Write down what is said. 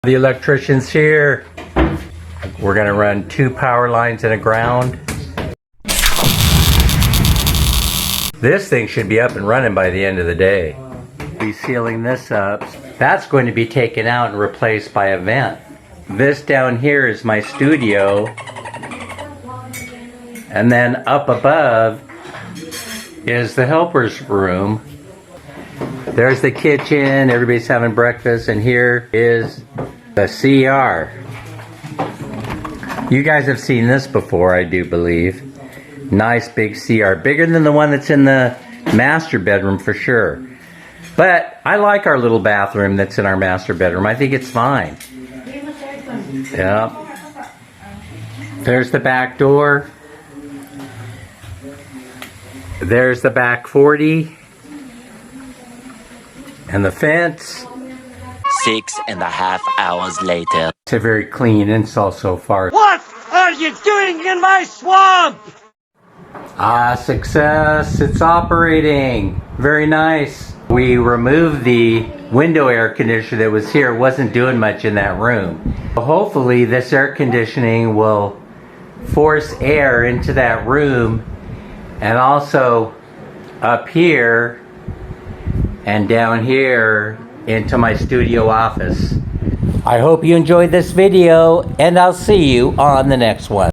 The electrician's here. We're gonna run 2 power lines and a ground. This thing should be up and running by the end of the day. Be sealing this up. That's going to be taken out and replaced by a vent. This down here is my studio. And then up above is the helper's room. There's the kitchen, everybody's having breakfast, and here is the CR. You guys have seen this before, I do believe. Nice big CR, bigger than the one that's in the master bedroom for sure. But I like our little bathroom that's in our master bedroom. I think it's fine. Yeah. There's the back door. There's the back 40. And the fence. 6.5 hours later. It's a very clean install so far. What are you doing in my swamp? Ah, success. It's operating. Very nice. We removed the window air conditioner that was here. It wasn't doing much in that room. Hopefully this air conditioning will force air into that room, and also up here and down here into my studio office. I hope you enjoyed this video, and I'll see you on the next one.